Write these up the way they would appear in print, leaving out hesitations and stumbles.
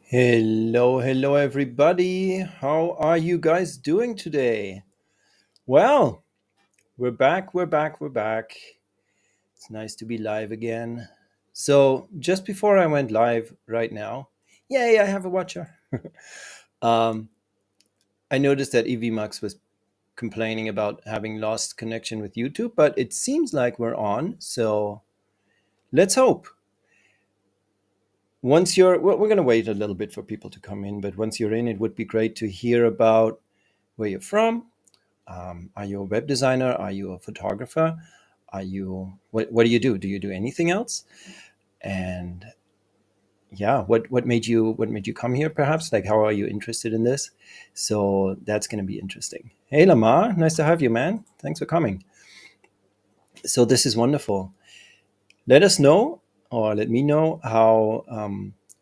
Hello, everybody. How are you guys doing today? Well, we're back. It's nice to be live again. So, just before I went live right now, yay, I have a watcher. um, I noticed that EVMux was complaining about having lost connection with YouTube, but it seems like we're on. So, let's hope. We're going to wait a little bit for people to come in, but once you're in, it would be great to hear about where you're from. Are you a web designer? Are you a photographer? What do you do? Do you do anything else? And yeah, what made you come here perhaps? Like how are you interested in this? So that's going to be interesting. Hey Lamar, nice to have you, man. Thanks for coming. So this is wonderful. Let us know or let me know how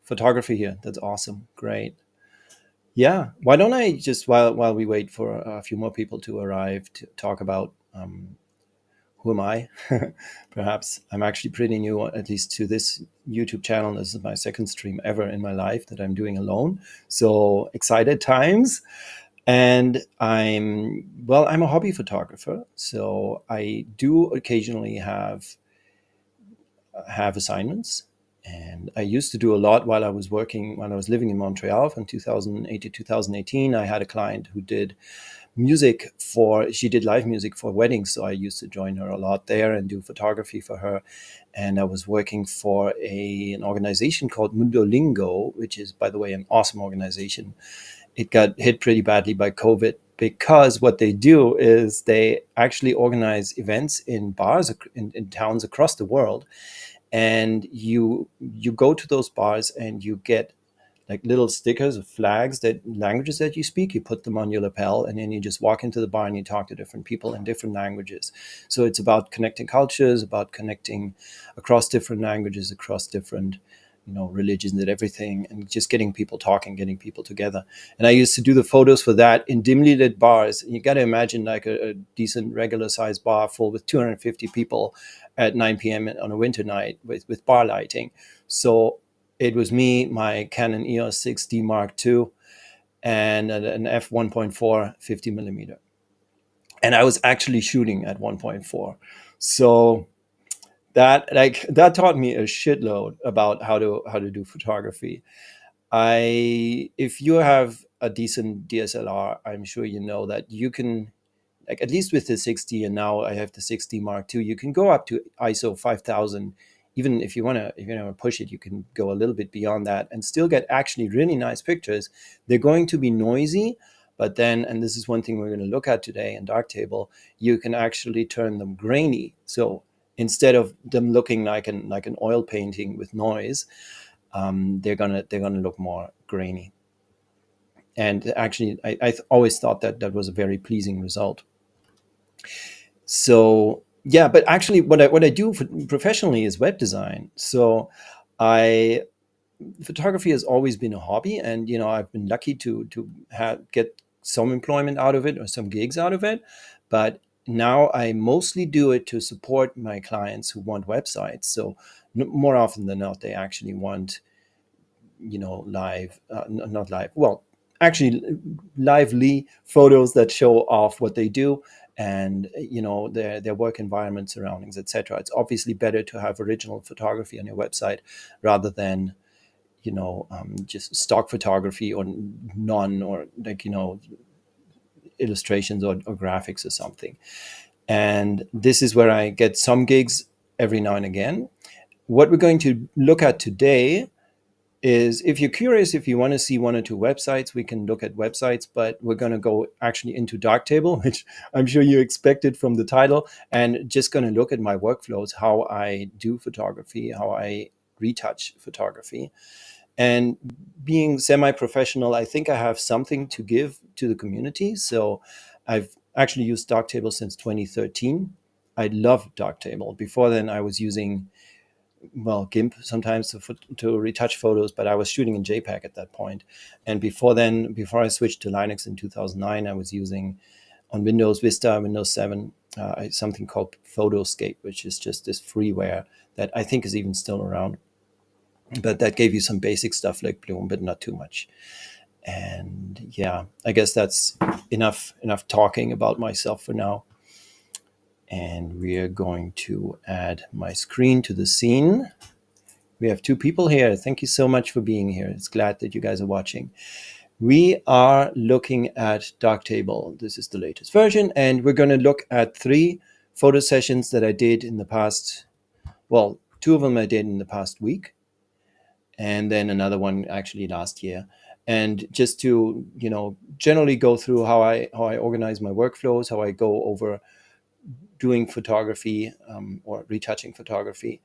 photography here. That's awesome. Great. Yeah. Why don't I just while we wait for a few more people to arrive to talk about who am I? Perhaps I'm actually pretty new, at least to this YouTube channel. This is my second stream ever in my life that I'm doing alone. So excited times. And I'm a hobby photographer. So I do occasionally have assignments. And I used to do a lot while I was living in Montreal from 2008 to 2018. I had a client who did she did live music for weddings, so I used to join her a lot there and do photography for her. And I was working for an organization called Mundolingo, which is, by the way, an awesome organization. It got hit pretty badly by COVID because what they do is they actually organize events in bars in towns across the world, and you go to those bars and you get like little stickers of flags that languages that you speak. You put them on your lapel, and then you just walk into the bar and you talk to different people in different languages. So it's about connecting cultures, about connecting across different languages, across different religions and everything, and just getting people talking, getting people together. And I used to do the photos for that in dimly lit bars. You got to imagine like a decent regular sized bar full with 250 people at 9 p.m. on a winter night with bar lighting. So it was me, my Canon EOS 6D Mark II, and an f1.4 50 millimeter. And I was actually shooting at 1.4. So that taught me a shitload about how to do photography. I If you have a decent DSLR, I'm sure you know that you can, like, at least with the 60, and now I have the 60 Mark II, you can go up to ISO 5000. Even if you want to push it, you can go a little bit beyond that and still get actually really nice pictures. They're going to be noisy, but then, and this is one thing we're going to look at today in Darktable, you can actually turn them grainy. So instead of them looking like an oil painting with noise, they're gonna look more grainy. And actually, I always thought that was a very pleasing result. So yeah, but actually, what I do professionally is web design. So I photography has always been a hobby, and I've been lucky to get some employment out of it or some gigs out of it. But now I mostly do it to support my clients who want websites. So more often than not, they actually want live, not live, well, actually lively photos that show off what they do, and their work environment, surroundings, etc. It's obviously better to have original photography on your website rather than just stock photography or none, or like illustrations or graphics or something. And this is where I get some gigs every now and again. What we're going to look at today is, if you're curious, if you want to see one or two websites, we can look at websites, but we're going to go actually into Darktable, which I'm sure you expected from the title, and just going to look at my workflows, how I do photography, how I retouch photography. And being semi-professional, I think I have something to give to the community. So I've actually used Darktable since 2013. I love Darktable. Before then, I was using GIMP sometimes to retouch photos, but I was shooting in JPEG at that point. And before then, before I switched to Linux in 2009, I was using on Windows Vista, Windows 7, something called Photoscape, which is just this freeware that I think is even still around. but that gave you some basic stuff like bloom, but not too much. And yeah, I guess that's enough talking about myself for now. And we are going to add my screen to the scene. We have 2 people here. Thank you so much for being here. It's glad that you guys are watching. We are looking at Darktable. This is the latest version, and we're going to look at 3 photo sessions that I did in the past. Well, 2 of them I did in the past week, and then another one actually last year. And just to generally go through how I organize my workflows, how I go over doing photography or retouching photography.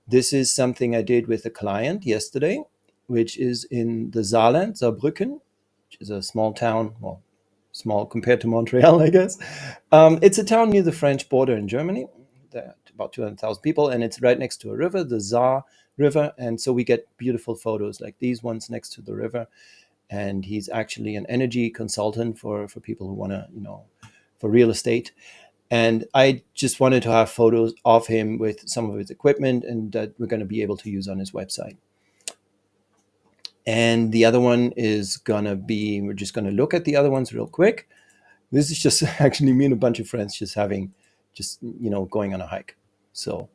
This is something I did with a client yesterday, which is in the Saarland, Saarbrücken, which is a small town, well, small compared to Montreal, I guess. It's a town near the French border in Germany. There about 200,000 people, and it's right next to a river, the Saar River. And so we get beautiful photos like these ones next to the river. And he's actually an energy consultant for people who want to, for real estate. And I just wanted to have photos of him with some of his equipment and that we're going to be able to use on his website. And the other one is going to be, we're just going to look at the other ones real quick. This is just actually me and a bunch of friends just going on a hike. So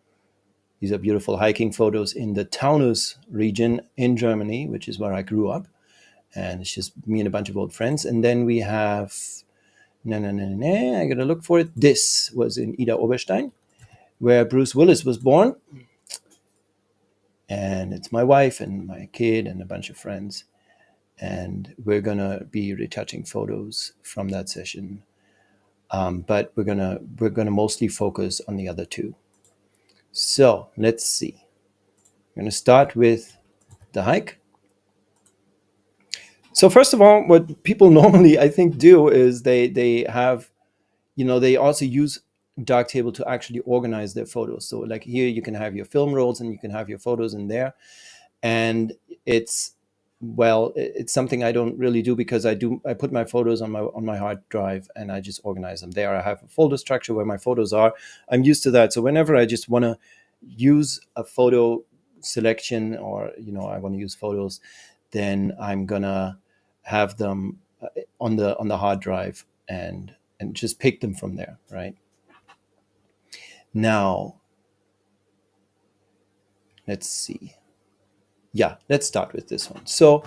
these are beautiful hiking photos in the Taunus region in Germany, which is where I grew up. And it's just me and a bunch of old friends. And then we have, I gotta look for it. This was in Ida Oberstein, where Bruce Willis was born. And it's my wife and my kid and a bunch of friends. And we're gonna be retouching photos from that session. But we're gonna mostly focus on the other 2. So let's see. I'm gonna start with the hike. So first of all, what people normally, I think, do is they have, they also use Darktable to actually organize their photos. So like here, you can have your film rolls and you can have your photos in there. And it's something I don't really do because I put my photos on my hard drive and I just organize them there. I have a folder structure where my photos are. I'm used to that. So whenever I just want to use a photo selection or, I want to use photos, then I'm gonna have them on the hard drive and just pick them from there, right? Now, let's see. Yeah, let's start with this one. So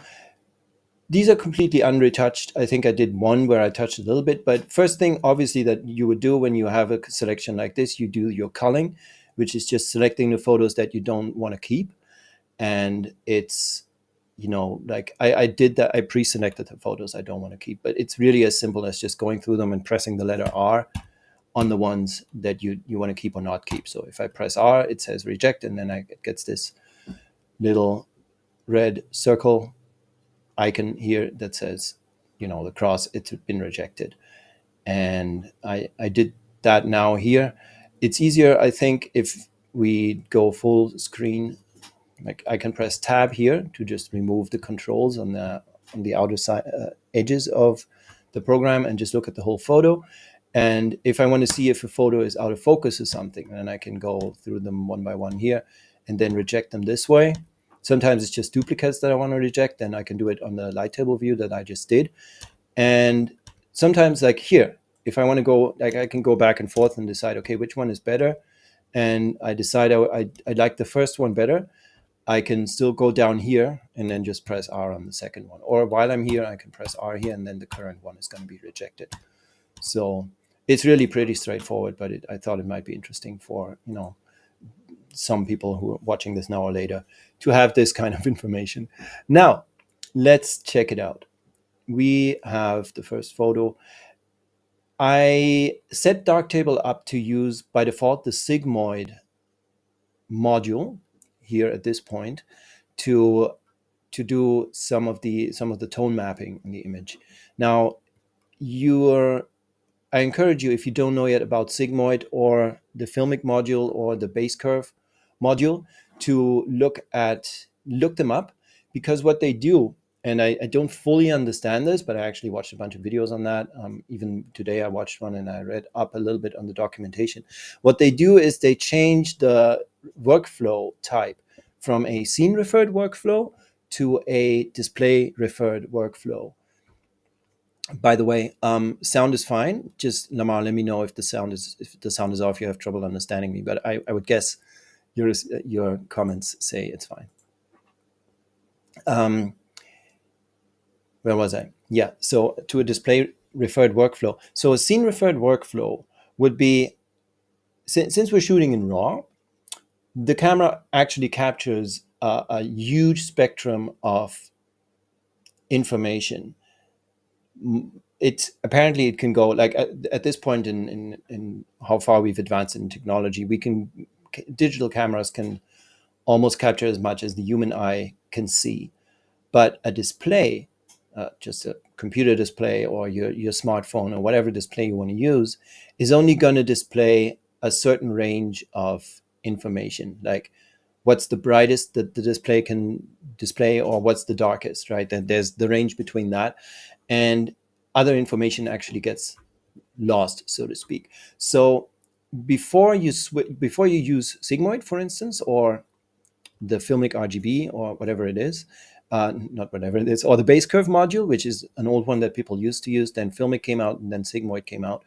these are completely unretouched. I think I did one where I touched a little bit, but first thing, obviously, that you would do when you have a selection like this, you do your culling, which is just selecting the photos that you don't want to keep. And it's, like I did that. I pre-selected the photos I don't want to keep, but it's really as simple as just going through them and pressing the letter R on the ones that you want to keep or not keep. So if I press R, it says reject, and then it gets this little red circle icon here that says, the cross, it's been rejected. And I did that now here. It's easier, I think, if we go full screen. Like I can press tab here to just remove the controls on the outer side edges of the program and just look at the whole photo. And if I want to see if a photo is out of focus or something, then I can go through them one by one here and then reject them this way. Sometimes it's just duplicates that I want to reject, then I can do it on the light table view that I just did. And sometimes, like here, if I want to go, like I can go back and forth and decide, okay, which one is better? And I decide I like the first one better. I can still go down here and then just press R on the second one. Or while I'm here, I can press R here, and then the current one is going to be rejected. So it's really pretty straightforward, but I thought it might be interesting for, some people who are watching this now or later to have this kind of information. Now, let's check it out. We have the first photo. I set Darktable up to use by default the sigmoid module here at this point to do some of the tone mapping in the image. Now, I encourage you, if you don't know yet about sigmoid or the filmic module or the base curve module, to look them up, because what they do, and I don't fully understand this, but I actually watched a bunch of videos on that. Even today I watched one and I read up a little bit on the documentation. What they do is they change the workflow type from a scene referred workflow to a display referred workflow. By the way, sound is fine. Just Lamar, let me know if the sound is off. You have trouble understanding me, but I would guess your comments say it's fine. Where was I? Yeah. So to a display referred workflow. So a scene referred workflow would be, since we're shooting in RAW, the camera actually captures a huge spectrum of information. It apparently it can go like at this point in how far we've advanced in technology, digital cameras can almost capture as much as the human eye can see. But a display, just a computer display or your smartphone or whatever display you want to use, is only going to display a certain range of information, like what's the brightest that the display can display or what's the darkest, right? Then there's the range between that, and other information actually gets lost, so to speak. So before you use Sigmoid, for instance, or the Filmic RGB or whatever it is, not whatever it is, or the base curve module, which is an old one that people used to use. Then Filmic came out, and then Sigmoid came out.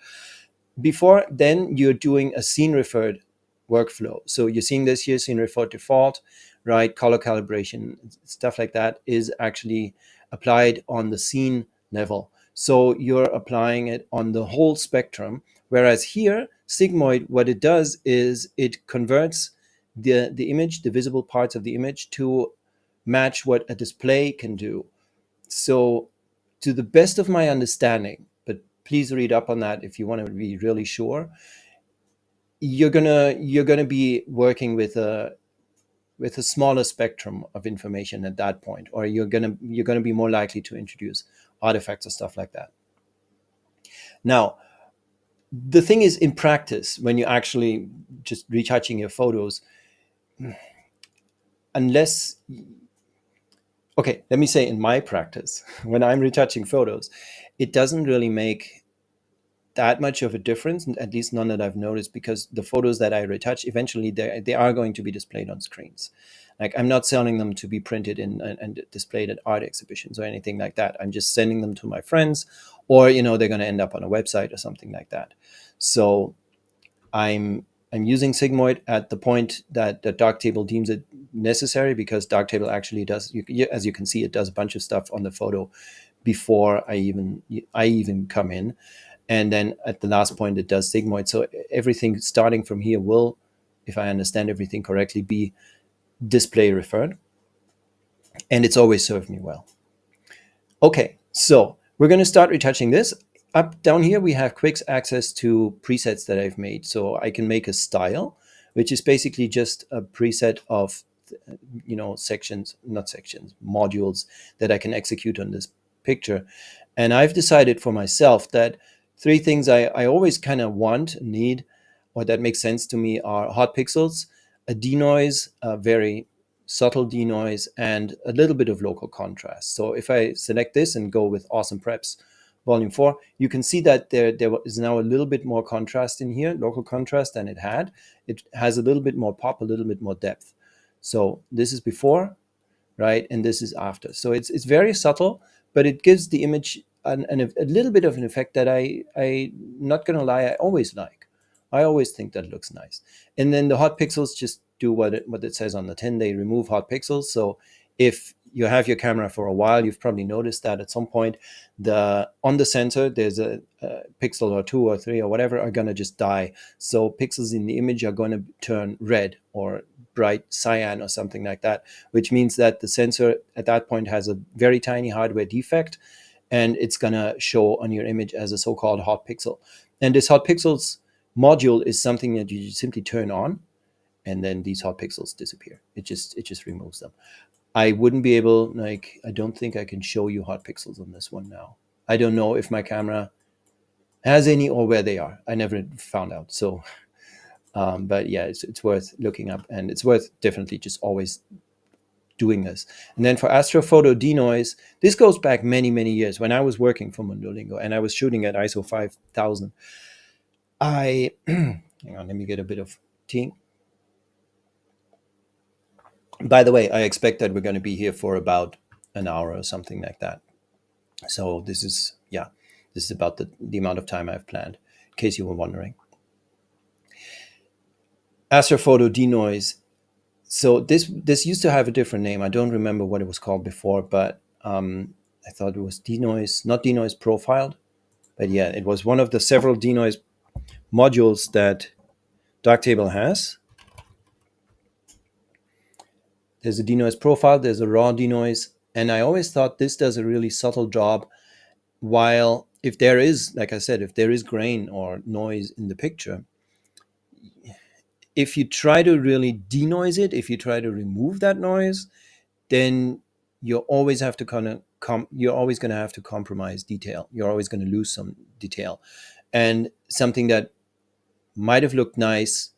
Before then, you're doing a scene referred workflow. So you're seeing this here, scene referred default, right? Color calibration, stuff like that is actually applied on the scene level. So you're applying it on the whole spectrum. Whereas here, Sigmoid, what it does is it converts the image, the visible parts of the image, to match what a display can do. So to the best of my understanding, but please read up on that if you want to be really sure, you're gonna be working with a smaller spectrum of information at that point, or you're gonna be more likely to introduce artifacts or stuff like that. Now, the thing is, in practice, when you're actually just retouching your photos, unless, okay, let me say in my practice, when I'm retouching photos, it doesn't really make that much of a difference, at least none that I've noticed, because the photos that I retouch, eventually they are going to be displayed on screens. Like, I'm not selling them to be printed in and displayed at art exhibitions or anything like that. I'm just sending them to my friends, or they're going to end up on a website or something like that. So I'm using Sigmoid at the point that Darktable deems it necessary, because Darktable actually does, as you can see, it does a bunch of stuff on the photo before I even come in. And then at the last point, it does Sigmoid. So everything starting from here will, if I understand everything correctly, be display referred. And it's always served me well. Okay, so we're going to start retouching this. Up down here, we have quick access to presets that I've made. So I can make a style, which is basically just a preset of, modules that I can execute on this picture. And I've decided for myself that three things I always kind of need, or that makes sense to me, are hot pixels, a denoise, a very subtle denoise, and a little bit of local contrast. So if I select this and go with Awesome Preps Volume 4, you can see that there is now a little bit more contrast in here, local contrast, than it had. It has a little bit more pop, a little bit more depth. So this is before, right? And this is after. So it's very subtle, but it gives the image a little bit of an effect that I not gonna lie, I always like. I always think that looks nice. And then the hot pixels just do what it says on the tin. They remove hot pixels. So if you have your camera for a while, you've probably noticed that at some point on the sensor there's a pixel or 2 or 3 or whatever are gonna just die. So pixels in the image are gonna turn red or bright cyan or something like that, which means that the sensor at that point has a very tiny hardware defect, and it's going to show on your image as a so-called hot pixel. And this hot pixels module is something that you simply turn on, and then these hot pixels disappear. It just removes them. I wouldn't be able, I don't think I can show you hot pixels on this one now. I don't know if my camera has any or where they are. I never found out. So but yeah, it's worth looking up, and it's worth definitely just always doing this. And then for astrophoto denoise, this goes back many, many years when I was working for Mondolingo and I was shooting at ISO 5000. Hang on, let me get a bit of tea. By the way, I expect that we're going to be here for about an hour or something like that. So this is, yeah, this is about the amount of time I've planned, in case you were wondering. Astrophoto denoise. So this used to have a different name. I don't remember what it was called before, but I thought it was denoise, not denoise profiled. But yeah, it was one of the several denoise modules that Darktable has. There's a denoise profile, there's a raw denoise, and I always thought this does a really subtle job. While if there is, like I said, if there is grain or noise in the picture, if you try to really denoise it, if you try to remove that noise, then you always have to kind of you're always going to have to compromise detail. You're always going to lose some detail, and something that might have looked nice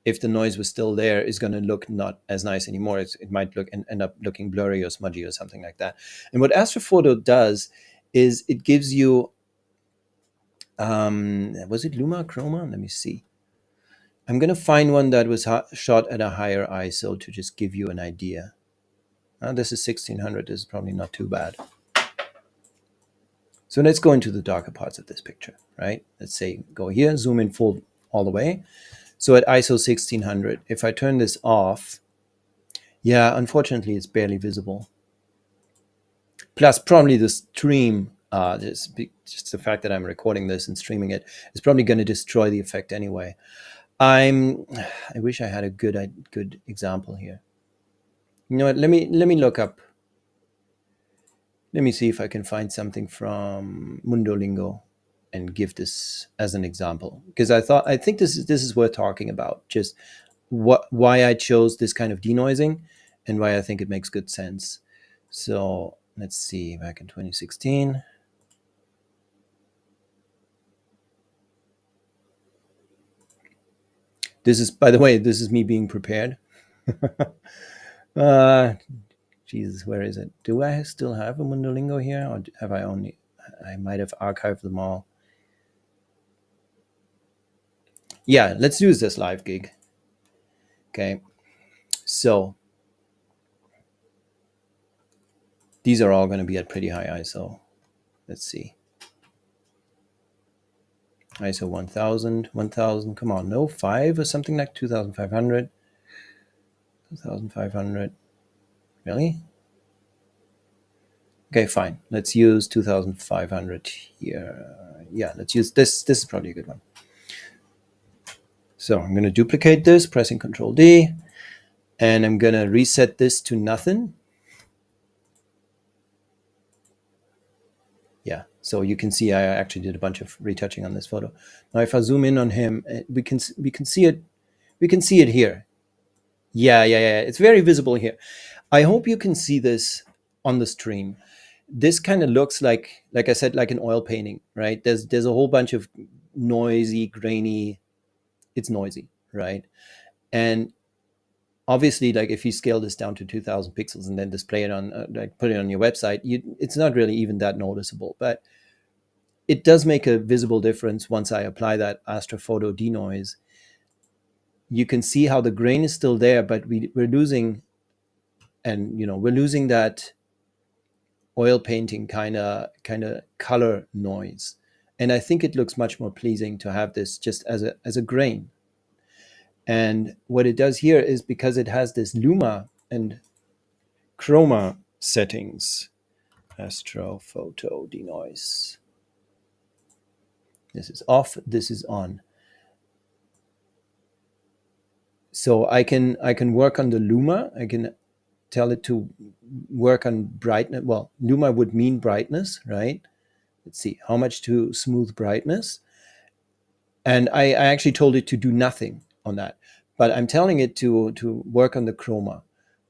if the noise was still there is going to look not as nice anymore. It might look and end up looking blurry or smudgy or something like that. And what Astrophoto does is it gives you, was it Luma Chroma? Let me see. I'm going to find one that was shot at a higher ISO to just give you an idea. This is 1600. This is probably not too bad. So let's go into the darker parts of this picture, right? Let's say go here, zoom in full all the way. So at ISO 1600, if I turn this off, yeah, unfortunately, it's barely visible. Plus, probably the stream, just the fact that I'm recording this and streaming it is probably going to destroy the effect anyway. I wish I had a good example here. You know what? Let me look up. Let me see if I can find something from Mundolingo and give this as an example, because I think this is worth talking about. Just why I chose this kind of denoising and why I think it makes good sense. So let's see, back in 2016. This is, by the way, this is me being prepared. Jesus, where is it? Do I still have a Mundolingo here, or have I only? I might have archived them all. Yeah, let's use this live gig. Okay, so these are all going to be at pretty high ISO. Let's see. ISO 1000, 1000, come on, no, 5 or something like 2500. 2500. Really? Okay, fine. Let's use 2500 here. Yeah, let's use this. This is probably a good one. So I'm going to duplicate this, pressing Control D, and I'm going to reset this to nothing. Yeah, so you can see I actually did a bunch of retouching on this photo. Now, if I zoom in on him, we can see it. We can see it here. Yeah. It's very visible here. I hope you can see this on the stream. This kind of looks like I said, like an oil painting, right? There's a whole bunch of noisy, grainy. It's noisy, right? And obviously, like if you scale this down to 2,000 pixels and then display it on, like put it on your website, it's not really even that noticeable. But it does make a visible difference once I apply that Astrophoto denoise. You can see how the grain is still there, but we're losing, and we're losing that oil painting kind of color noise. And I think it looks much more pleasing to have this just as a grain. And what it does here is, because it has this luma and chroma settings, Astrophoto denoise. This is off, this is on. So I can work on the luma. I can tell it to work on brightness. Well, luma would mean brightness, right? Let's see, how much to smooth brightness. And I actually told it to do nothing on that, but I'm telling it to work on the chroma.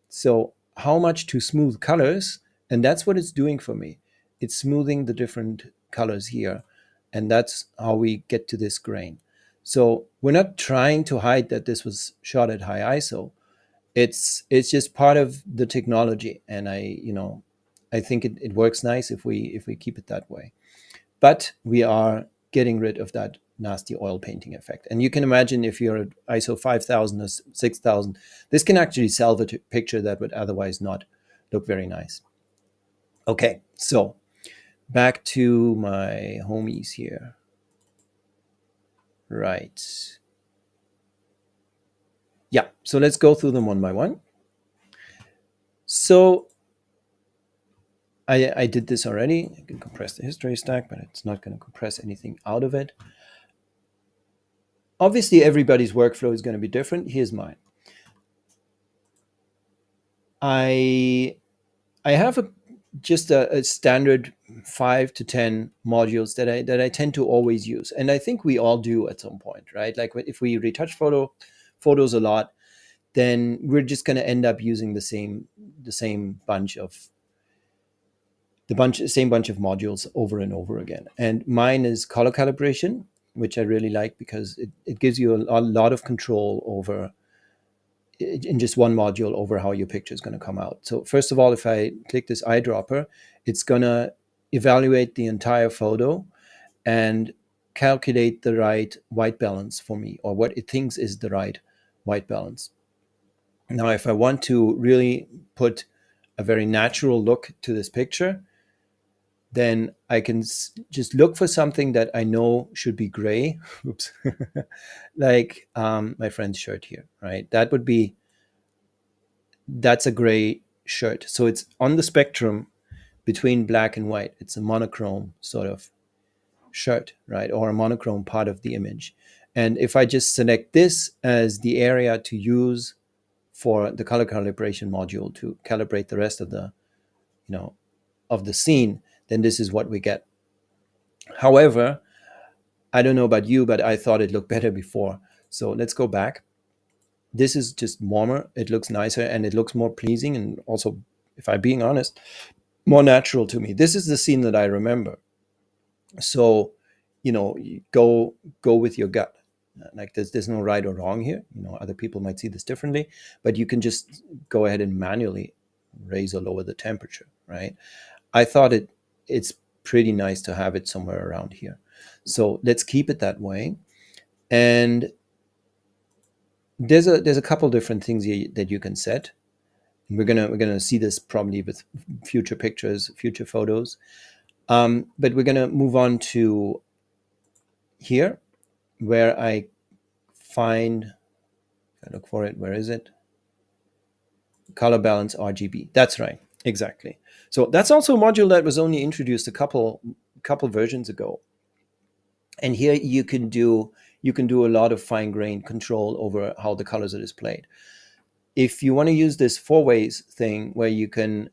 So how much to smooth colors, and that's what it's doing for me. It's smoothing the different colors here, and that's how we get to this grain. So we're not trying to hide that this was shot at high ISO. It's just part of the technology, and I think it works nice if we keep it that way. But we are getting rid of that nasty oil painting effect. And you can imagine if you're at ISO 5000 or 6000, this can actually salvage a picture that would otherwise not look very nice. Okay, so back to my homies here. Right. Yeah, so let's go through them one by one. So I did this already. I can compress the history stack, but it's not going to compress anything out of it. Obviously, everybody's workflow is going to be different. Here's mine. I have just a standard 5 to 10 modules that I tend to always use, and I think we all do at some point, right? Like if we retouch photos a lot, then we're just going to end up using the same bunch of same bunch of modules over and over again. And mine is color calibration, which I really like because it gives you a lot of control over in just one module over how your picture is going to come out. So first of all, if I click this eyedropper, it's going to evaluate the entire photo and calculate the right white balance for me, or what it thinks is the right white balance. Now, if I want to really put a very natural look to this picture, then I can just look for something that I know should be gray. Oops. Like my friend's shirt here, right? That's a gray shirt. So it's on the spectrum between black and white. It's a monochrome sort of shirt, right? Or a monochrome part of the image. And if I just select this as the area to use for the color calibration module to calibrate the rest of the, of the scene, then this is what we get. However, I don't know about you, but I thought it looked better before. So let's go back. This is just warmer. It looks nicer and it looks more pleasing. And also, if I'm being honest, more natural to me. This is the scene that I remember. So, you go with your gut. Like there's no right or wrong here. Other people might see this differently, but you can just go ahead and manually raise or lower the temperature, right? I thought it's pretty nice to have it somewhere around here. So let's keep it that way. And there's a couple different things that you can set. And we're gonna see this probably with future pictures, future photos. But we're gonna move on to here, where I find, if I look for it, where is it? Color balance RGB. That's right, exactly. So that's also a module that was only introduced a couple versions ago. And here you can do a lot of fine-grained control over how the colors are displayed. If you want to use this four-ways thing where you can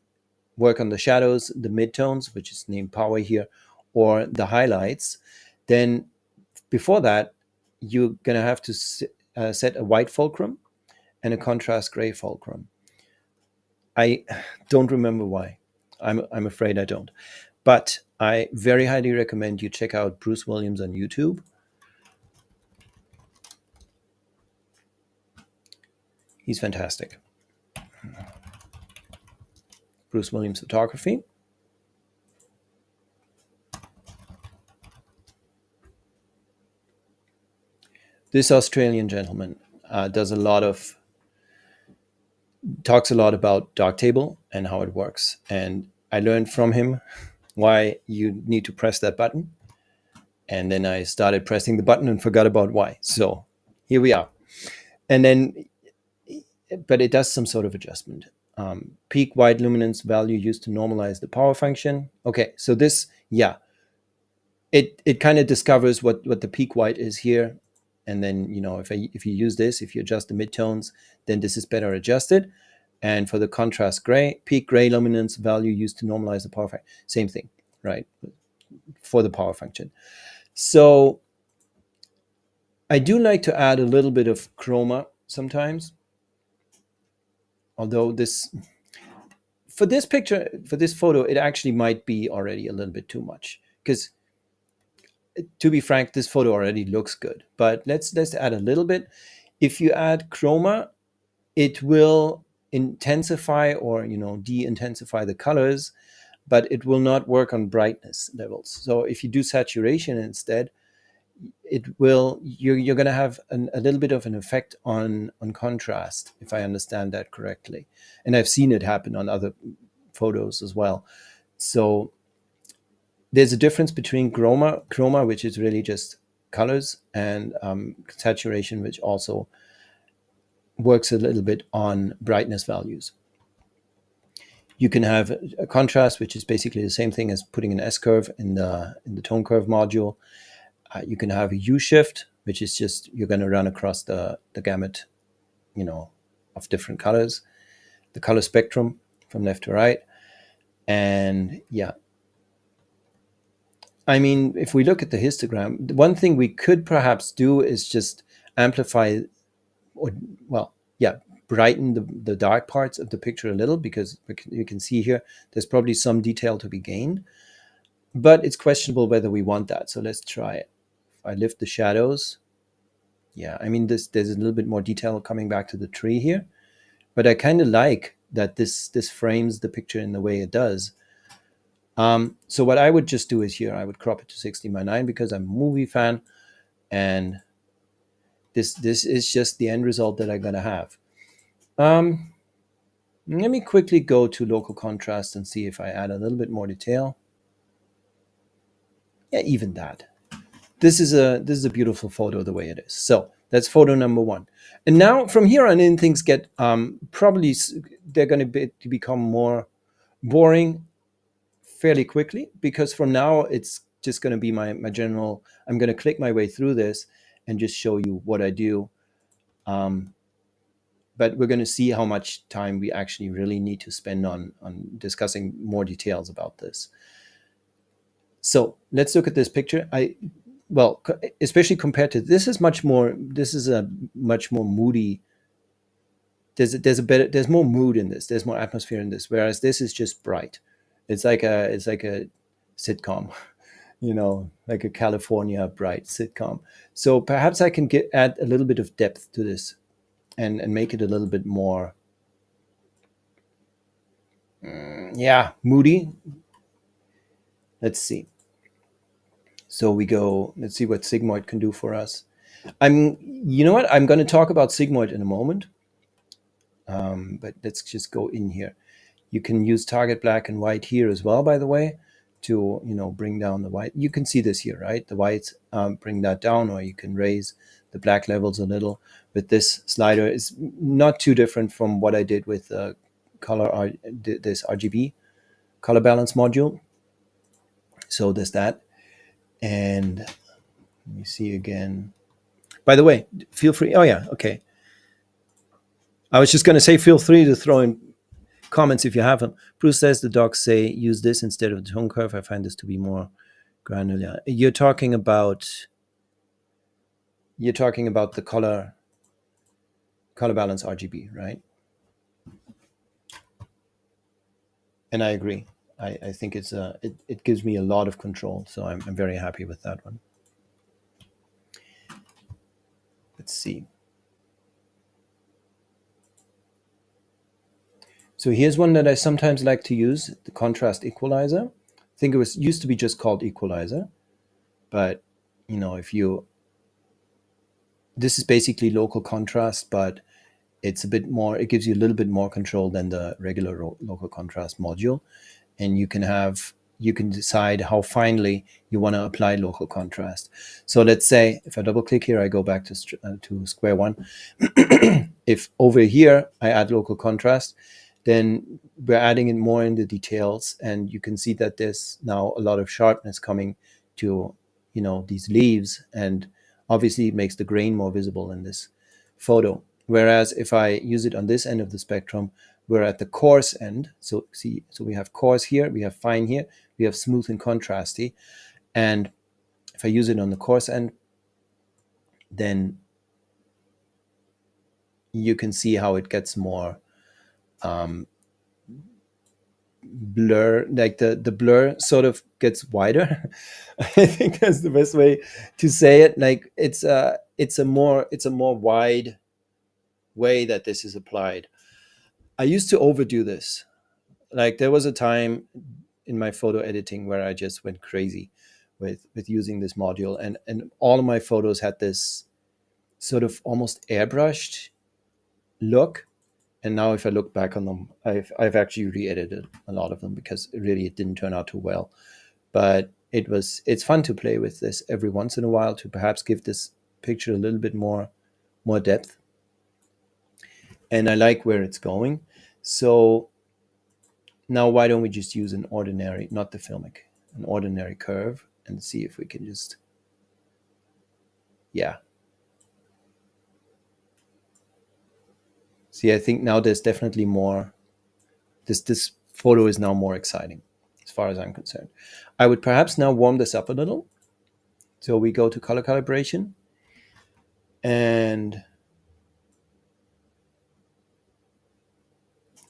work on the shadows, the midtones, which is named power here, or the highlights, then before that, you're going to have to set a white fulcrum and a contrast gray fulcrum. I don't remember why. I'm afraid I don't. But I very highly recommend you check out Bruce Williams on YouTube. He's fantastic. Bruce Williams Photography. This Australian gentleman talks a lot about Darktable and how it works. And I learned from him why you need to press that button. And then I started pressing the button and forgot about why. So here we are. And then, but it does some sort of adjustment. Peak white luminance value used to normalize the power function. Okay, so this, yeah, it kind of discovers what the peak white is here. And then, if you use this, if you adjust the midtones, then this is better adjusted. And for the contrast gray, peak gray luminance value used to normalize the power function. Same thing, right? For the power function. So I do like to add a little bit of chroma sometimes. Although for this picture, for this photo, it actually might be already a little bit too much. Because to be frank, this photo already looks good. But let's add a little bit. If you add chroma, it will intensify or de-intensify the colors, but it will not work on brightness levels. So if you do saturation instead, it will you're going to have a little bit of an effect on contrast, if I understand that correctly. And I've seen it happen on other photos as well. So there's a difference between chroma, which is really just colors, and saturation, which also works a little bit on brightness values. You can have a contrast, which is basically the same thing as putting an S curve in the tone curve module. You can have a U shift, which is just you're going to run across the gamut, of different colors, the color spectrum from left to right. And yeah, I mean, if we look at the histogram, one thing we could perhaps do is just amplify, or well, yeah, brighten the dark parts of the picture a little, because you can see here there's probably some detail to be gained, but it's questionable whether we want that. So let's try it. If I lift the shadows, yeah, I mean, there's a little bit more detail coming back to the tree here, but I kind of like that this frames the picture in the way it does. So what I would just do is here, I would crop it to 16:9 because I'm a movie fan, and this is just the end result that I'm going to have. Let me quickly go to local contrast and see if I add a little bit more detail. Yeah, even that. This is a beautiful photo the way it is. So that's photo number one. And now from here on in, things get probably they're going to become more boring fairly quickly, because from now it's just going to be my general. I'm going to click my way through this and just show you what I do. But we're going to see how much time we actually really need to spend on discussing more details about this. So let's look at this picture. Especially compared to this is a much more moody. There's more mood in this. There's more atmosphere in this. Whereas this is just bright. It's like a sitcom, like a California bright sitcom. So perhaps I can add a little bit of depth to this, and make it a little bit more, moody. Let's see. So let's see what sigmoid can do for us. You know what? I'm going to talk about sigmoid in a moment. But let's just go in here. You can use target black and white here as well, by the way, to, bring down the white. You can see this here, right? The whites, bring that down, or you can raise the black levels a little with this slider. It's not too different from what I did with this RGB color balance module. So there's that. And let me see again. By the way, feel free. Oh, yeah. Okay. I was just going to say, feel free to throw in comments if you have them. Bruce says the docs say use this instead of the tone curve. I find this to be more granular. You're talking about the color balance RGB, right? And I agree. I think it gives me a lot of control, so I'm very happy with that one. Let's see. So here's one that I sometimes like to use, the contrast equalizer. I think it used to be just called equalizer, but this is basically local contrast, but it's a bit more, it gives you a little bit more control than the regular local contrast module. And you can decide how finely you want to apply local contrast. So let's say if I double click here, I go back to square one. If over here I add local contrast, then we're adding in more in the details, and you can see that there's now a lot of sharpness coming to these leaves, and obviously it makes the grain more visible in this photo. Whereas if I use it on this end of the spectrum, we're at the coarse end. So we have coarse here, we have fine here, we have smooth and contrasty. And if I use it on the coarse end, then you can see how it gets more blur, like the blur sort of gets wider. I think that's the best way to say it. Like it's a more wide way that this is applied. I used to overdo this. Like there was a time in my photo editing where I just went crazy, with using this module, and all of my photos had this sort of almost airbrushed look. And now if I look back on them, I've actually re-edited a lot of them because really it didn't turn out too well. But it's fun to play with this every once in a while to perhaps give this picture a little bit more depth. And I like where it's going. So now why don't we just use an ordinary, not the filmic, an ordinary curve, and see if we can just, yeah. See, I think now there's definitely more, this photo is now more exciting as far as I'm concerned. I would perhaps now warm this up a little. So we go to color calibration and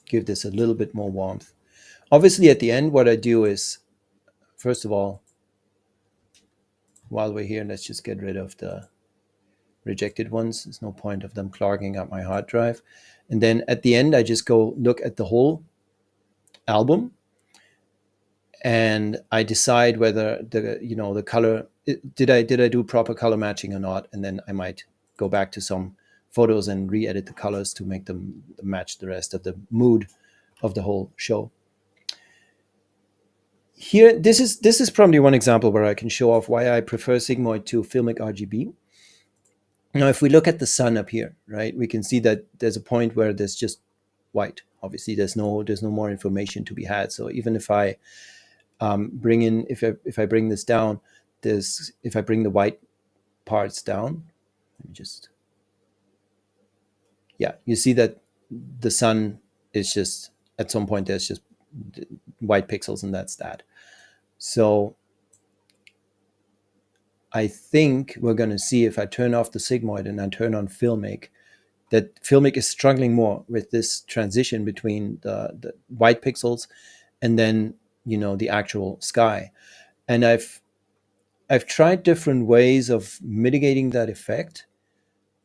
give this a little bit more warmth. Obviously at the end, what I do is, first of all, while we're here, let's just get rid of the rejected ones. There's no point of them clogging up my hard drive. And then at the end, I just go look at the whole album and I decide whether the color, did I do proper color matching or not, and then I might go back to some photos and re-edit the colors to make them match the rest of the mood of the whole show. Here, this is probably one example where I can show off why I prefer Sigmoid to filmic RGB. Now, if we look at the sun up here, right, we can see that there's a point where there's just white. Obviously, there's no more information to be had. So even if I bring in, if I bring this down, if I bring the white parts down, let me just, yeah, you see that the sun is just, at some point there's just white pixels, and that's that. So I think we're going to see, if I turn off the Sigmoid and I turn on filmic, that filmic is struggling more with this transition between the white pixels and then the actual sky. And I've tried different ways of mitigating that effect.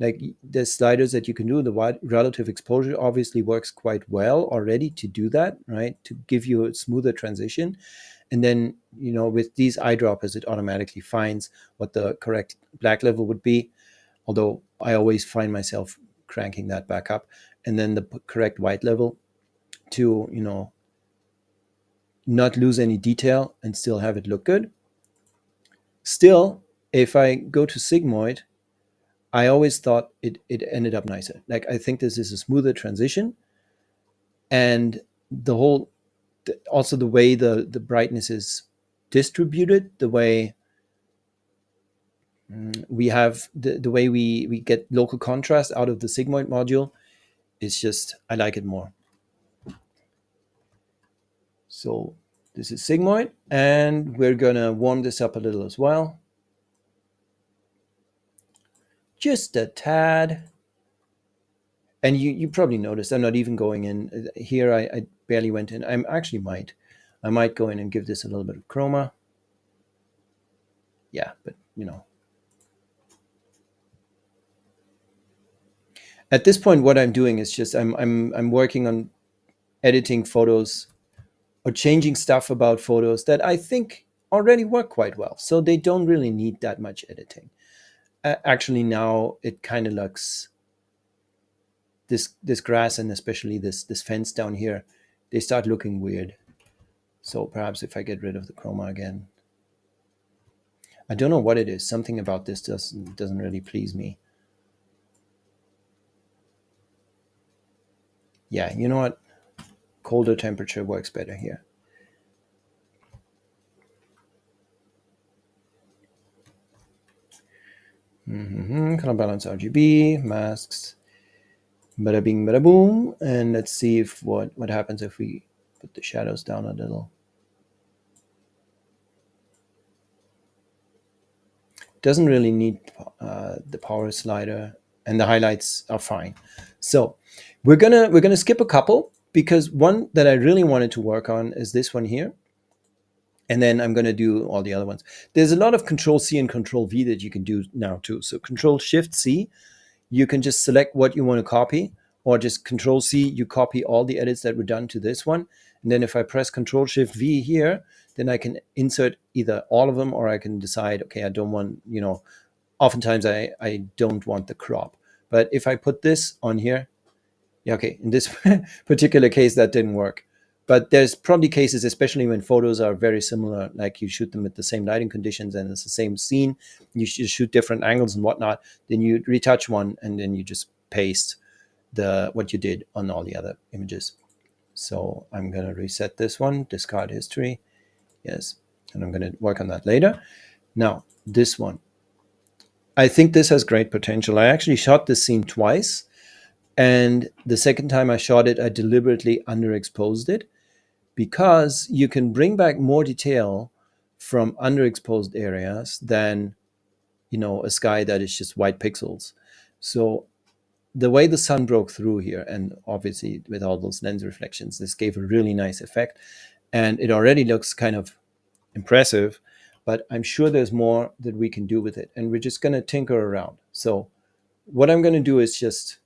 Like there's sliders that you can do. The wide relative exposure obviously works quite well already to do that, right? To give you a smoother transition. And then, with these eyedroppers, it automatically finds what the correct black level would be. Although I always find myself cranking that back up. And then the correct white level to, not lose any detail and still have it look good. Still, if I go to Sigmoid, I always thought it ended up nicer. Like, I think this is a smoother transition, and also the way the brightness is distributed, the way we have the way we get local contrast out of the Sigmoid module is just, I like it more. So this is Sigmoid, and we're gonna warm this up a little as well. Just a tad. And you probably noticed I'm not even going in here. I barely went in. I might go in and give this a little bit of chroma. Yeah, but at this point, what I'm doing is just I'm working on editing photos or changing stuff about photos that I think already work quite well. So they don't really need that much editing. Actually, now it kind of looks, this grass and especially this fence down here, they start looking weird. So perhaps if I get rid of the chroma again. I don't know what it is. Something about this doesn't really please me. Yeah, you know what? Colder temperature works better here. Color balance RGB, masks, bada bing, bada boom. And let's see if what happens if we put the shadows down a little. Doesn't really need the power slider, and the highlights are fine. So we're gonna skip a couple, because one that I really wanted to work on is this one here. And then I'm going to do all the other ones. There's a lot of Control-C and Control-V that you can do now too. So Control-Shift-C, you can just select what you want to copy, or just Control-C, you copy all the edits that were done to this one. And then if I press Control-Shift-V here, then I can insert either all of them, or I can decide, okay, I don't want, oftentimes I don't want the crop. But if I put this on here, yeah, okay, in this particular case, that didn't work. But there's probably cases, especially when photos are very similar, like you shoot them with the same lighting conditions and it's the same scene, you shoot different angles and whatnot, then you retouch one and then you just paste what you did on all the other images. So I'm going to reset this one, discard history. Yes, and I'm going to work on that later. Now, this one. I think this has great potential. I actually shot this scene twice. And the second time I shot it, I deliberately underexposed it because you can bring back more detail from underexposed areas than, a sky that is just white pixels. So the way the sun broke through here, and obviously with all those lens reflections, this gave a really nice effect. And it already looks kind of impressive, but I'm sure there's more that we can do with it. And we're just going to tinker around. So what I'm going to do is just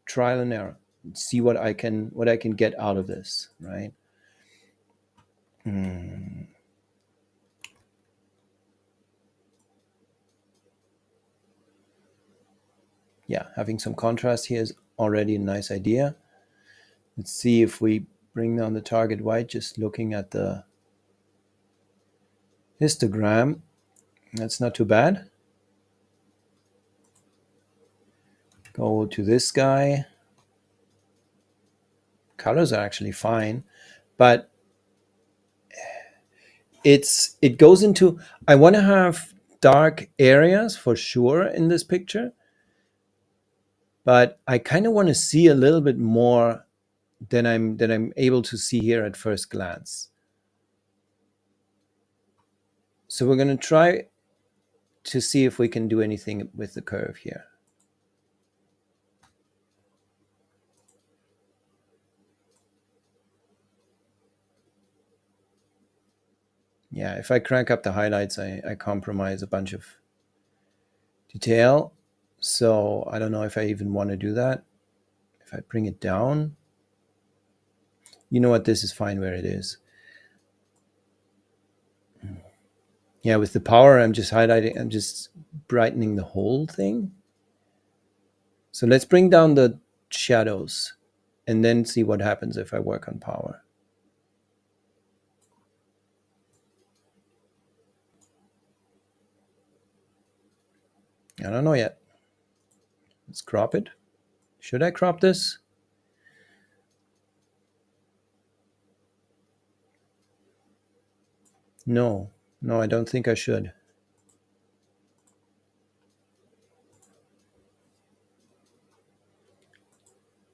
trial and error, see what I can get out of this, right? Yeah, having some contrast here is already a nice idea. Let's see if we bring down the target white, just looking at the histogram. That's not too bad. Go to this guy. Colors are actually fine, but it goes into, I want to have dark areas for sure in this picture, but I kind of want to see a little bit more than I'm able to see here at first glance. So we're going to try to see if we can do anything with the curve here. Yeah, if I crank up the highlights, I compromise a bunch of detail. So I don't know if I even want to do that. If I bring it down, you know what, this is fine where it is. Yeah, with the power, I'm just highlighting, I'm just brightening the whole thing. So let's bring down the shadows and then see what happens if I work on power. I don't know yet. Let's crop it. Should I crop this? No, I don't think I should.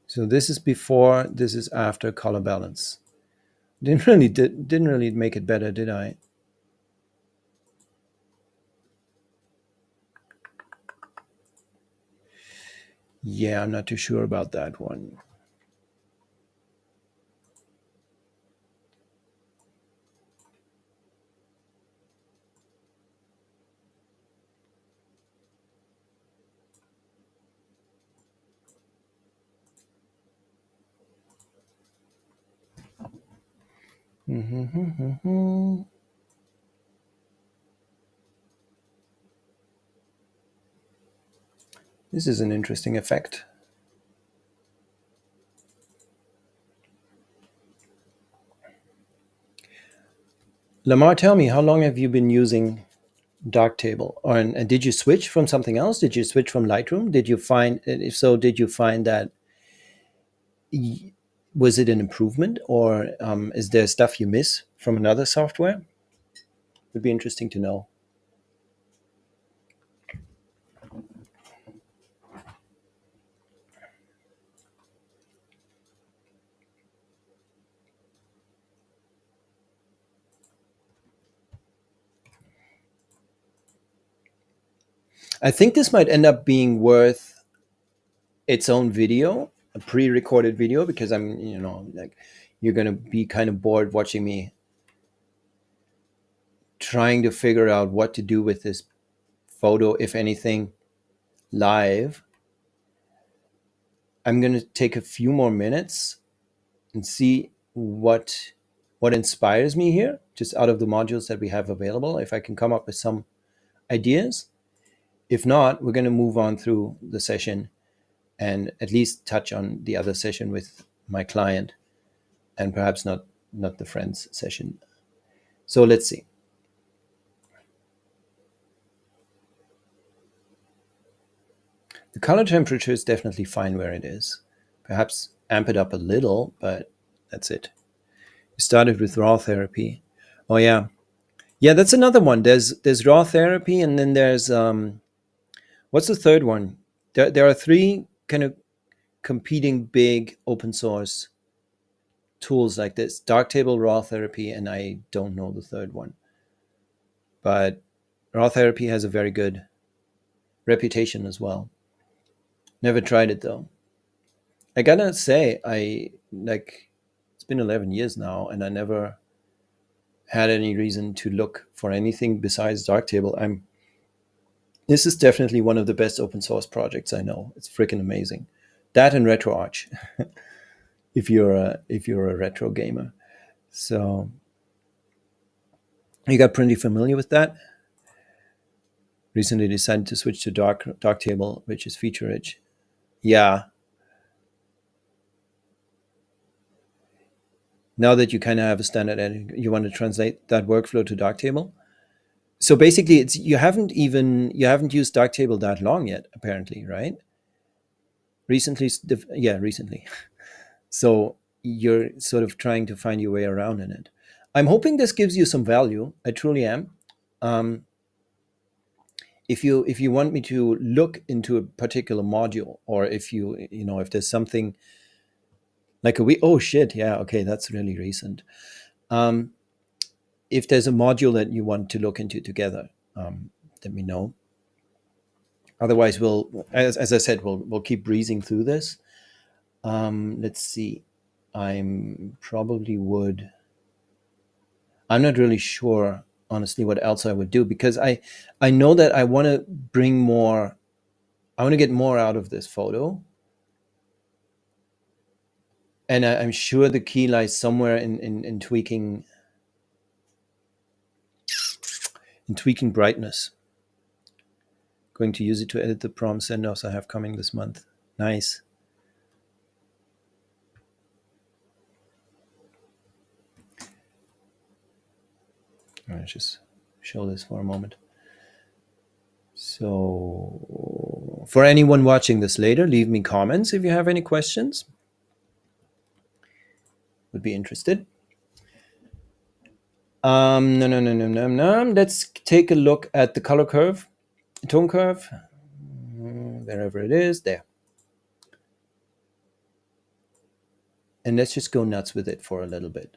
So this is before, this is after color balance. Didn't really make it better, did I? Yeah, I'm not too sure about that one. This is an interesting effect. Lamar, tell me, how long have you been using Darktable? And did you switch from something else? Did you switch from Lightroom? Did you find, if so, did you find that, was it an improvement, or is there stuff you miss from another software? Would be interesting to know. I think this might end up being worth its own video, a pre-recorded video, because I'm, like, you're going to be kind of bored watching me trying to figure out what to do with this photo, if anything, live. I'm going to take a few more minutes and see what what inspires me here, just out of the modules that we have available, if I can come up with some ideas. If not, we're going to move on through the session and at least touch on the other session with my client, and perhaps not the friends session. So let's see. The color temperature is definitely fine where it is. Perhaps amp it up a little, but that's it. We started with raw therapy. Oh yeah. Yeah, that's another one. There's raw therapy, and then there's what's the third one? There are three kind of competing big open source tools like this: Darktable, raw therapy, and I don't know the third one. But raw therapy has a very good reputation as well. Never tried it though. I gotta say, it's been 11 years now, and I never had any reason to look for anything besides Darktable. This is definitely one of the best open source projects I know. It's freaking amazing. That and retouch, if you're a retro gamer. So you got pretty familiar with that. Recently decided to switch to Darktable, which is feature rich. Yeah. Now that you kind of have a standard editing, you want to translate that workflow to Darktable. So basically, it's you haven't used Darktable that long yet, apparently, right? Recently, recently. So you're sort of trying to find your way around in it. I'm hoping this gives you some value. I truly am. If you want me to look into a particular module, or if if there's something like oh shit, yeah, okay, that's really recent. If there's a module that you want to look into together, let me know. Otherwise, as I said, we'll keep breezing through this. Let's see. I'm not really sure, honestly, what else I would do, because I know that I want to bring more. I want to get more out of this photo, and I'm sure the key lies somewhere in tweaking brightness. Going to use it to edit the prom send-offs I have coming this month. Nice. I'll just show this for a moment. So for anyone watching this later, leave me comments if you have any questions. Would be interested. No. Let's take a look at the color curve, tone curve, wherever it is, there. And let's just go nuts with it for a little bit.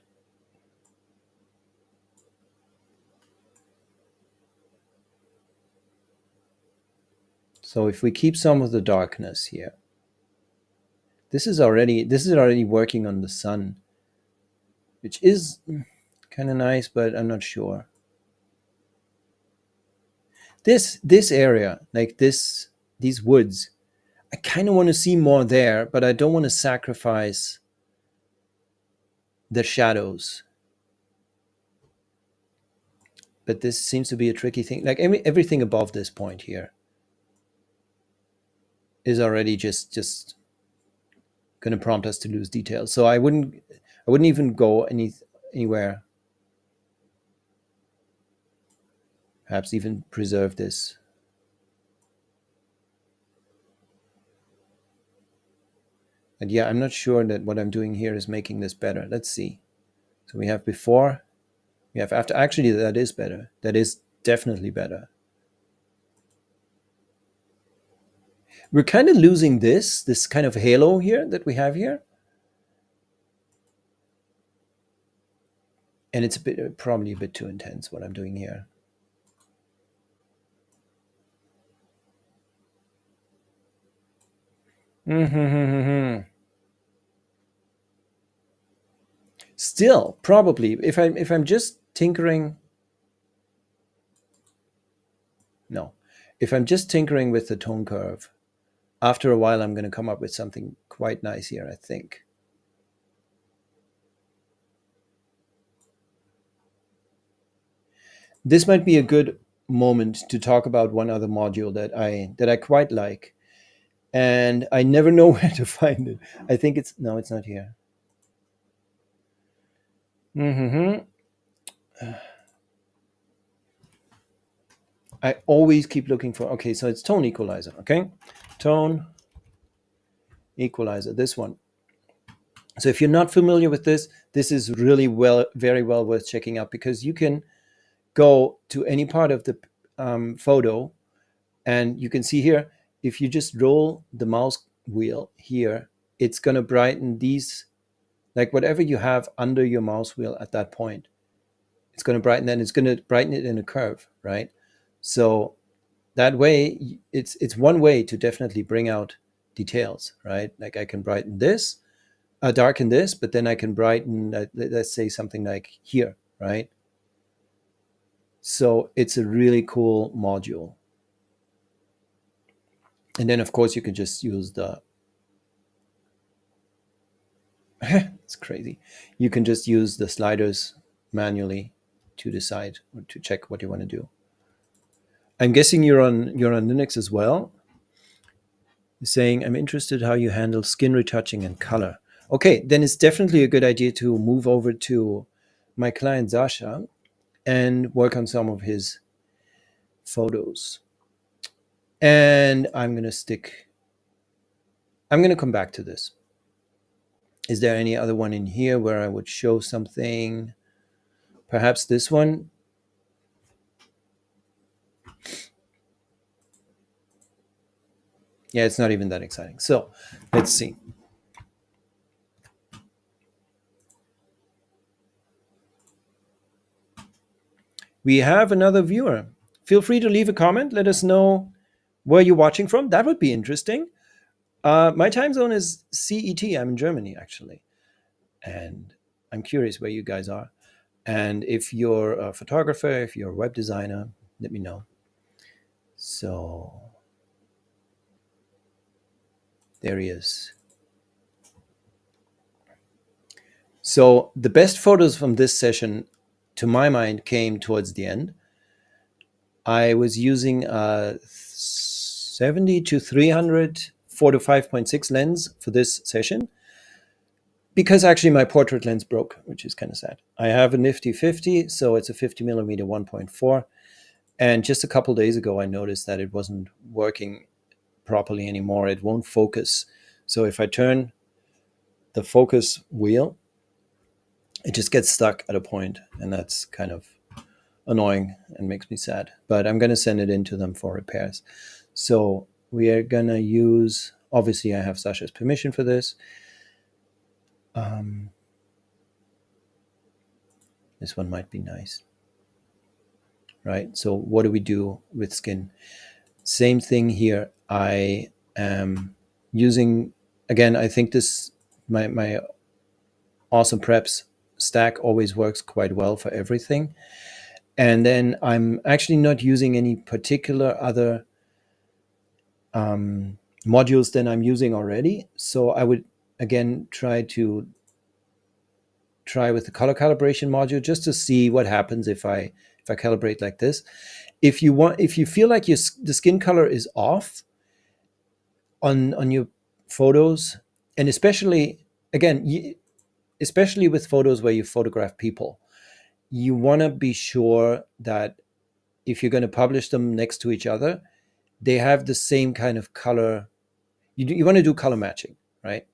So if we keep some of the darkness here, this is already working on the sun, which is kind of nice, but I'm not sure. This area, like these woods, I kind of want to see more there, but I don't want to sacrifice the shadows. But this seems to be a tricky thing. Like everything above this point here is already just going to prompt us to lose details. So I wouldn't even go anywhere. Perhaps even preserve this. And yeah, I'm not sure that what I'm doing here is making this better. Let's see. So we have before, we have after. Actually, that is better. That is definitely better. We're kind of losing this kind of halo here that we have here. And it's probably a bit too intense what I'm doing here. Still, probably, if I'm just tinkering. No, if I'm just tinkering with the tone curve, after a while, I'm going to come up with something quite nice here, I think. This might be a good moment to talk about one other module that I quite like, and I never know where to find it. I think it's no, it's not here. hmm I always keep looking for. Okay, so it's tone equalizer. Okay, tone equalizer. This one. So if you're not familiar with this, this is really very well worth checking out, because you can go to any part of the photo, and you can see here, if you just roll the mouse wheel here, it's going to brighten these, like whatever you have under your mouse wheel at that point, it's going to brighten, then it's going to brighten it in a curve, right? So that way, it's one way to definitely bring out details, right? Like I can brighten this, darken this, but then I can brighten, let's say something like here, right? So it's a really cool module. And then of course you can just use the it's crazy. You can just use the sliders manually to decide or to check what you want to do. I'm guessing you're on Linux as well. You're saying, I'm interested how you handle skin retouching and color. Okay, then it's definitely a good idea to move over to my client Sasha and work on some of his photos. And I'm going to come back to this. Is there any other one in here where I would show something? Perhaps this one. Yeah, it's not even that exciting. So let's see. We have another viewer. Feel free to leave a comment. Let us know where you're watching from. That would be interesting. My time zone is CET. I'm in Germany, actually. And I'm curious where you guys are. And if you're a photographer, if you're a web designer, let me know. So there he is. So the best photos from this session, to my mind, came towards the end. I was using a 70 to 300 4 to 5.6 lens for this session, because actually my portrait lens broke, which is kind of sad. I have a nifty 50, so it's a 50 millimeter 1.4. And just a couple days ago, I noticed that it wasn't working properly anymore. It won't focus. So if I turn the focus wheel, it just gets stuck at a point, and that's kind of annoying and makes me sad. But I'm going to send it in to them for repairs. So we are going to use, obviously I have Sasha's permission for this. This one might be nice, right? So what do we do with skin? Same thing here. I am using, again, I think this, my awesome preps stack always works quite well for everything. And then I'm actually not using any particular other modules than I'm using already. So I would, again, try with the color calibration module just to see what happens if I calibrate like this. If you feel like the skin color is off on your photos, and especially, again, especially with photos where you photograph people, you want to be sure that if you're going to publish them next to each other, they have the same kind of color. You want to do color matching, right?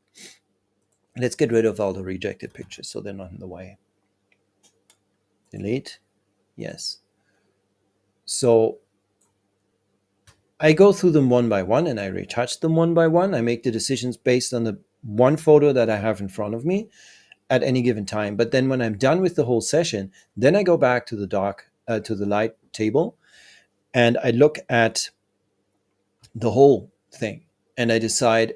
Let's get rid of all the rejected pictures so they're not in the way. Delete. Yes. So I go through them one by one and I retouch them one by one. I make the decisions based on the one photo that I have in front of me at any given time. But then when I'm done with the whole session, then I go back to the light table, and I look at the whole thing and I decide,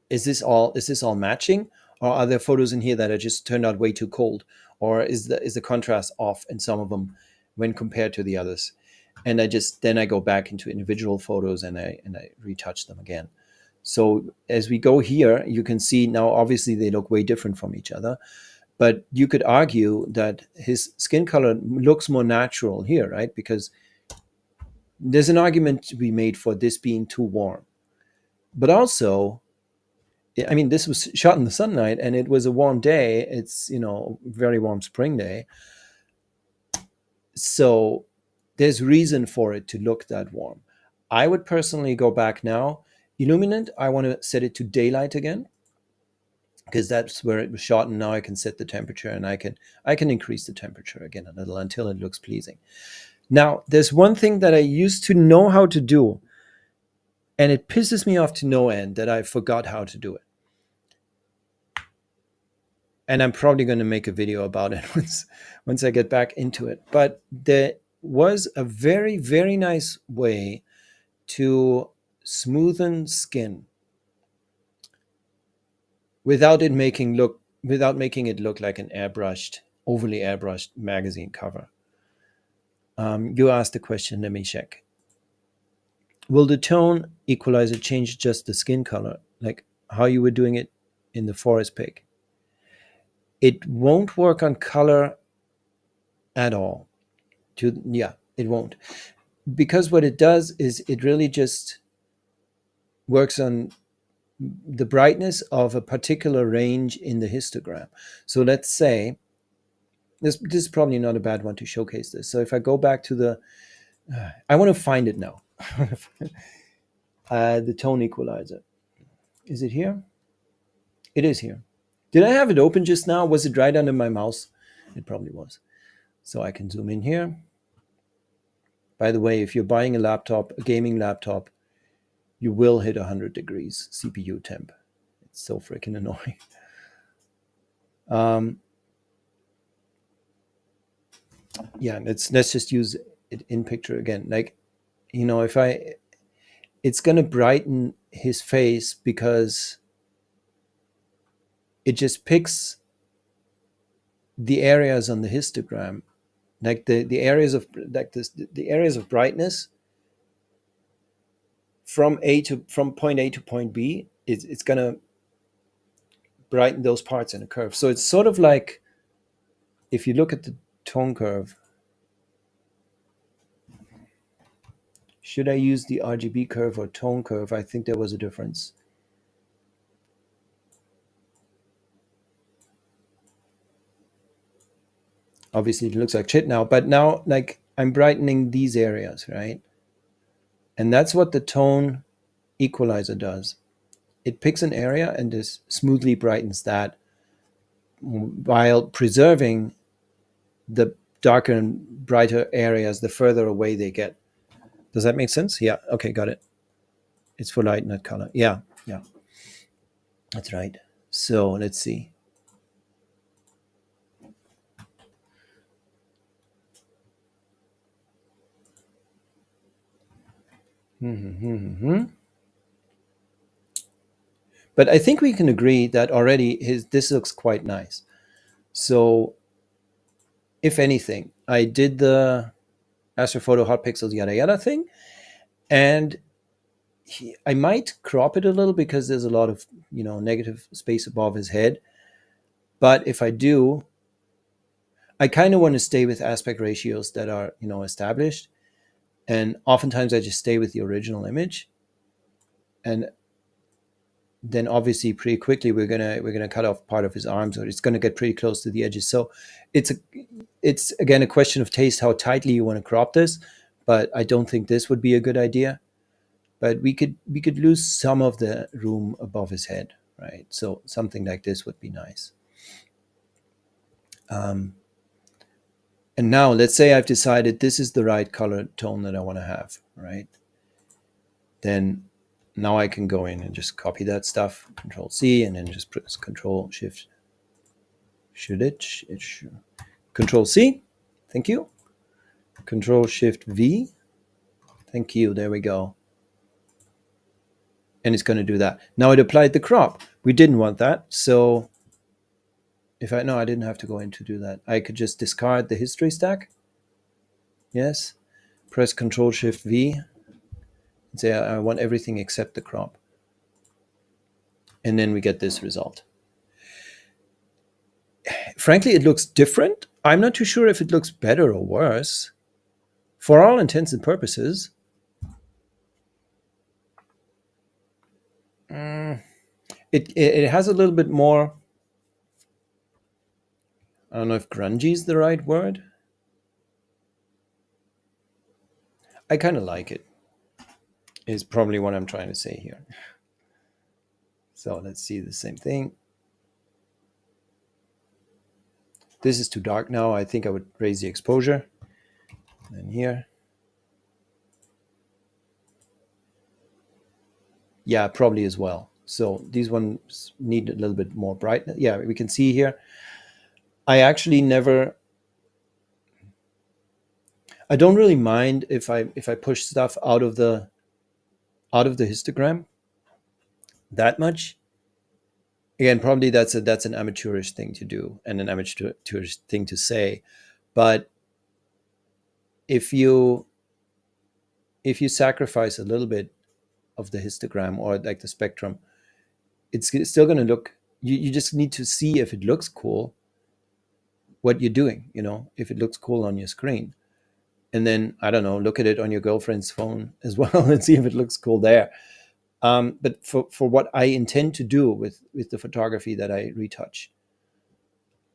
is this all matching, or are there photos in here that are just turned out way too cold, or is the contrast off in some of them when compared to the others? And then I go back into individual photos and I retouch them again. So as we go here, you can see now obviously they look way different from each other, But you could argue that his skin color looks more natural here, right? Because there's an argument to be made for this being too warm. But also, I mean, this was shot in the sunlight and it was a warm day. It's, very warm spring day. So there's reason for it to look that warm. I would personally go back now. Illuminant, I want to set it to daylight again because that's where it was shot, and now I can set the temperature and I can increase the temperature again a little until it looks pleasing. Now, there's one thing that I used to know how to do, and it pisses me off to no end that I forgot how to do it. And I'm probably going to make a video about it once I get back into it. But there was a very, very nice way to smoothen skin without making it look like an overly airbrushed magazine cover. You asked the question, let me check. Will the tone equalizer change just the skin color, like how you were doing it in the forest pick? It won't work on color at all. Yeah, it won't. Because what it does is it really just works on the brightness of a particular range in the histogram. So let's say, this is probably not a bad one to showcase this. So if I go back to I want to find it now. The tone equalizer. Is it here? It is here. Did I have it open just now? Was it right under my mouse? It probably was. So I can zoom in here. By the way, if you're buying a gaming laptop, you will hit 100 degrees CPU temp. It's so freaking annoying. Yeah, let's just use it in picture again. Like, it's going to brighten his face because it just picks the areas on the histogram, like the areas of the areas of brightness from point A to point B. It's going to brighten those parts in a curve. So it's sort of like if you look at the tone curve. Should I use the RGB curve or tone curve? I think there was a difference. Obviously, it looks like shit now, but now, like, I'm brightening these areas, right? And that's what the tone equalizer does. It picks an area and just smoothly brightens that while preserving the darker and brighter areas the further away they get. Does that make sense? Yeah. Okay, got it. It's for light, not color. Yeah. That's right. So let's see. But I think we can agree that already this looks quite nice. So if anything, I did the astrophoto hot pixels yada yada thing, and I might crop it a little because there's a lot of negative space above his head. But if I do, I kind of want to stay with aspect ratios that are established, and oftentimes I just stay with the original image, and then obviously pretty quickly we're gonna cut off part of his arms, or it's gonna get pretty close to the edges. So it's again a question of taste how tightly you want to crop this, but I don't think this would be a good idea. But we could lose some of the room above his head, right? So something like this would be nice. And now let's say I've decided this is the right color tone that I want to have, right? Then now I can go in and just copy that stuff, Control C, and then just press Control Shift. Control C, thank you. Control Shift V, thank you. There we go. And it's going to do that. Now it applied the crop. We didn't want that, so I didn't have to go in to do that. I could just discard the history stack. Yes, press Control Shift V, and say I want everything except the crop. And then we get this result. Frankly, it looks different. I'm not too sure if it looks better or worse. For all intents and purposes, it has a little bit more. I don't know if grungy is the right word. I kind of like it, is probably what I'm trying to say here. So let's see the same thing. This is too dark now. I think I would raise the exposure. And here. Yeah, probably as well. So these ones need a little bit more brightness. Yeah, we can see here. I actually never. I don't really mind if I push stuff out of the histogram that much. Again, probably that's an amateurish thing to do and an amateurish thing to say. But if you if you sacrifice a little bit of the histogram or like the spectrum, it's still going to look. You just need to see if it looks cool. What you're doing, if it looks cool on your screen, and then I don't know, look at it on your girlfriend's phone as well and see if it looks cool there. But for what I intend to do with the photography that I retouch,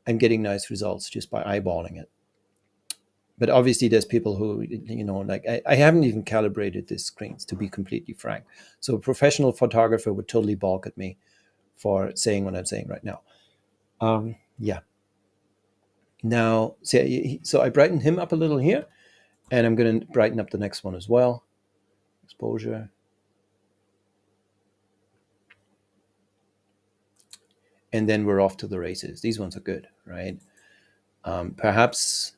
I'm getting nice results just by eyeballing it. But obviously, there's people who, like I haven't even calibrated these screens, to be completely frank. So a professional photographer would totally balk at me for saying what I'm saying right now. Yeah. Now, so I brightened him up a little here, and I'm going to brighten up the next one as well. Exposure. And then we're off to the races. These ones are good, right? Perhaps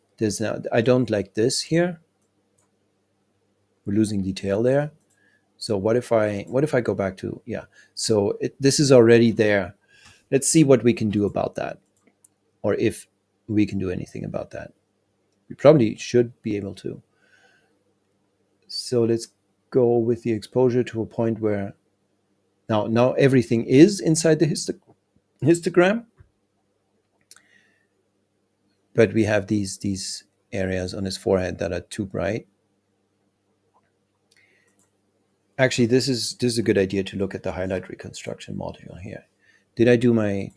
I don't like this here. We're losing detail there. So what if I go back to, yeah. So this is already there. Let's see what we can do about that, or if we can do anything about that. We probably should be able to. So let's go with the exposure to a point where now everything is inside the histogram, but we have these areas on his forehead that are too bright. Actually, this is a good idea to look at the highlight reconstruction module here. Did I do my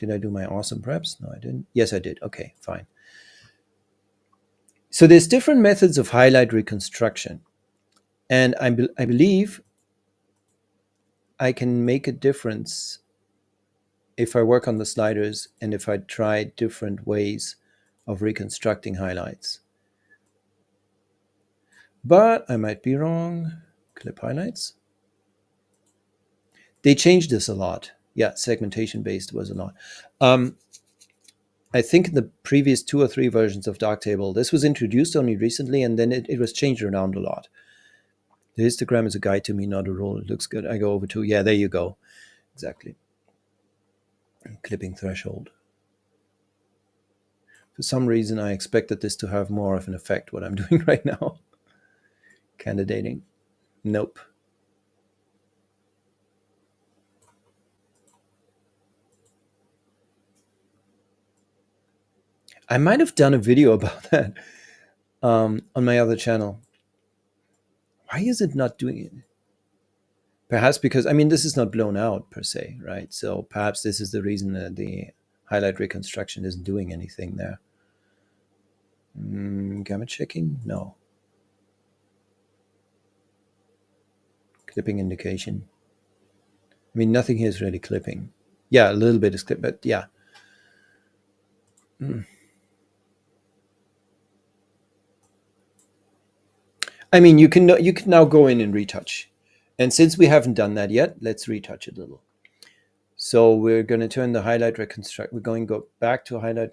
awesome preps? No, I didn't. Yes, I did. Okay, fine. So there's different methods of highlight reconstruction, and I believe I can make a difference if I work on the sliders and if I try different ways of reconstructing highlights. But I might be wrong. Clip highlights. They changed this a lot. Yeah, segmentation based was a lot. I think in the previous 2 or 3 versions of Darktable, this was introduced only recently, and then it was changed around a lot. The histogram is a guide to me, not a rule. It looks good. I go over to, yeah, there you go. Exactly. Clipping threshold. For some reason, I expected this to have more of an effect, what I'm doing right now. Candidating. Nope. I might have done a video about that on my other channel. Why is it not doing it? Perhaps because, this is not blown out per se, right? So perhaps this is the reason that the highlight reconstruction isn't doing anything there. Gamma checking? No. Clipping indication. Nothing here is really clipping. Yeah, a little bit is clip, but yeah. You can now go in and retouch. And since we haven't done that yet, let's retouch a little. So we're going to turn the highlight reconstruct. We're going to go back to highlight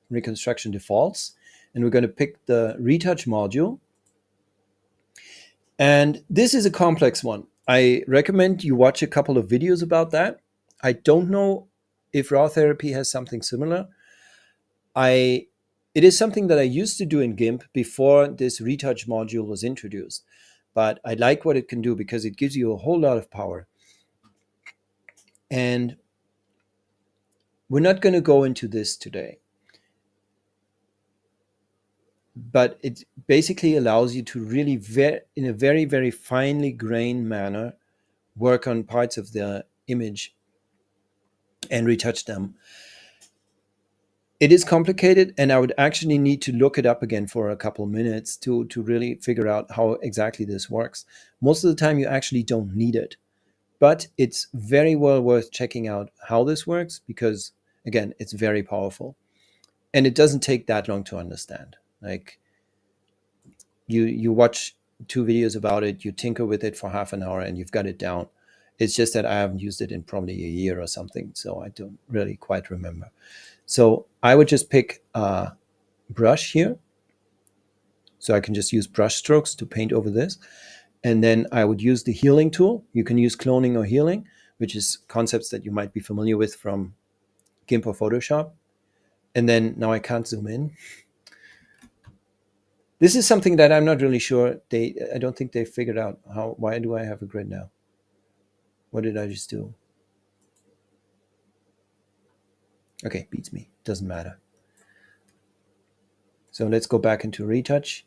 reconstruction defaults, and we're going to pick the retouch module. And this is a complex one. I recommend you watch a couple of videos about that. I don't know if raw therapy has something similar. It is something that I used to do in GIMP before this retouch module was introduced. But I like what it can do because it gives you a whole lot of power. And we're not going to go into this today. but it basically allows you to really in a very, very finely grained manner work on parts of the image and retouch them. It is complicated, and I would actually need to look it up again for a couple minutes to really figure out how exactly this works. Most of the time, you actually don't need it, but it's very well worth checking out how this works because, again, it's very powerful, and it doesn't take that long to understand. Like you watch 2 videos about it, you tinker with it for half an hour, and you've got it down. It's just that I haven't used it in probably a year or something, so I don't really quite remember. So I would just pick a brush here. So I can just use brush strokes to paint over this. And then I would use the healing tool. You can use cloning or healing, which is concepts that you might be familiar with from GIMP or Photoshop. And then now I can't zoom in. This is something that I'm not really sure. I don't think they figured out how. Why do I have a grid now? What did I just do? Okay, beats me. Doesn't matter. So let's go back into retouch.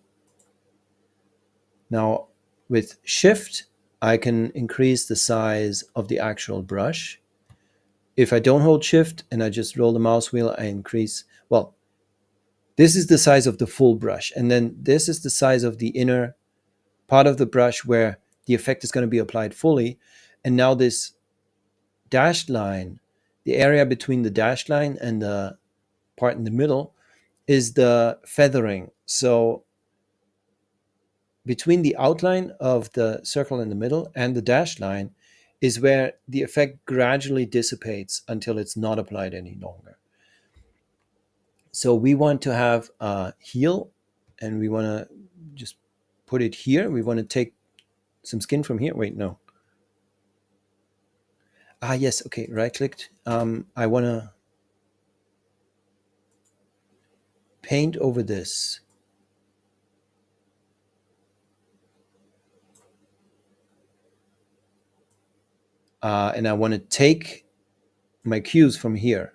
Now with shift, I can increase the size of the actual brush. If I don't hold shift and I just roll the mouse wheel, I increase, well, this is the size of the full brush. And then this is the size of the inner part of the brush where the effect is going to be applied fully. And now this dashed line, the area between the dashed line and the part in the middle is the feathering. So between the outline of the circle in the middle and the dashed line is where the effect gradually dissipates until it's not applied any longer. So we want to have a heal, and we want to just put it here. We want to take some skin from here. Wait, no. Yes, okay, right-clicked. I want to paint over this. And I want to take my cues from here.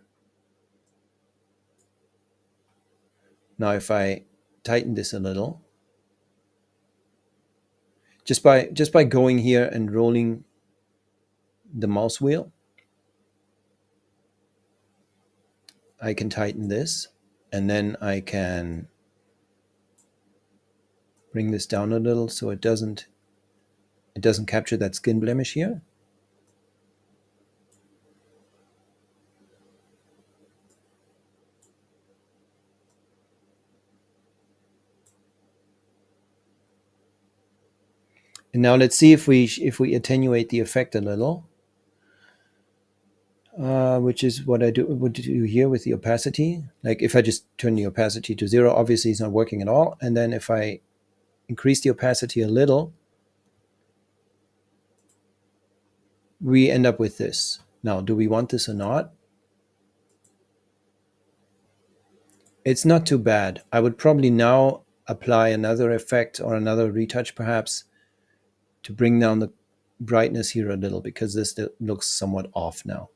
Now, if I tighten this a little, just by going here and rolling the mouse wheel, I can tighten this, and then I can bring this down a little so it doesn't capture that skin blemish here. And now let's see if we attenuate the effect a little, which is what I would do here with the opacity. Like if I just turn the opacity to 0, obviously it's not working at all. And then if I increase the opacity a little, we end up with this. Now, do we want this or not? It's not too bad. I would probably now apply another effect or another retouch perhaps to bring down the brightness here a little, because this looks somewhat off now.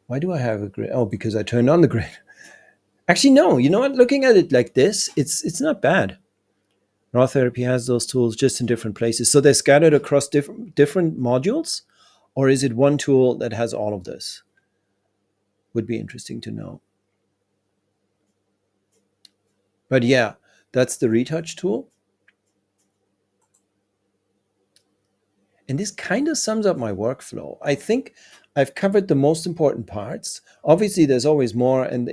Why do I have a grid? Oh, because I turned on the grid. Actually, no. You know what? Looking at it like this, it's not bad. Raw Therapy has those tools just in different places. So they're scattered across different modules, or is it one tool that has all of this? Would be interesting to know. But yeah, that's the retouch tool. And this kind of sums up my workflow. I think I've covered the most important parts. Obviously, there's always more. And,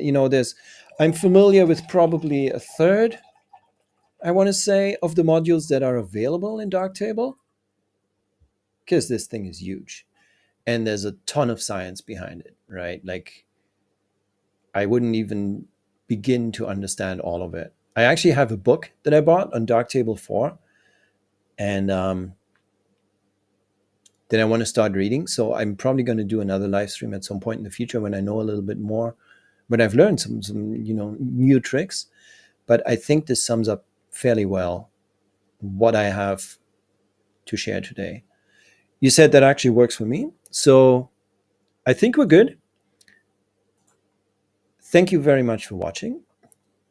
I'm familiar with probably a third, I want to say, of the modules that are available in Darktable, because this thing is huge. And there's a ton of science behind it, right? Like, I wouldn't even begin to understand all of it. I actually have a book that I bought on Darktable 4. And then I want to start reading. So I'm probably going to do another live stream at some point in the future when I know a little bit more, when I've learned some new tricks. But I think this sums up fairly well what I have to share today. You said that actually works for me. So I think we're good. Thank you very much for watching.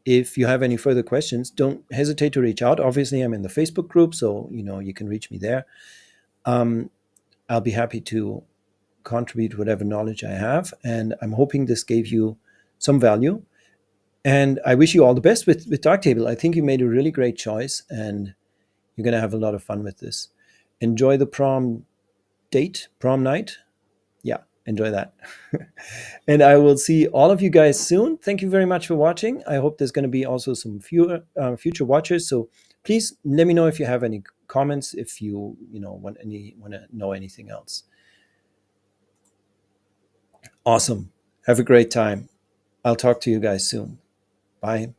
if you have any further questions, don't hesitate to reach out. Obviously, I'm in the Facebook group, so you can reach me there. Um, I'll be happy to contribute whatever knowledge I have, and I'm hoping this gave you some value. And I wish you all the best with Darktable. I think you made a really great choice, and you're going to have a lot of fun with this. Enjoy the prom night. Yeah, enjoy that. And I will see all of you guys soon. Thank you very much for watching. I hope there's going to be also some fewer future watchers. So please let me know if you have any comments, if you want to know anything else. Awesome. Have a great time. I'll talk to you guys soon. Bye.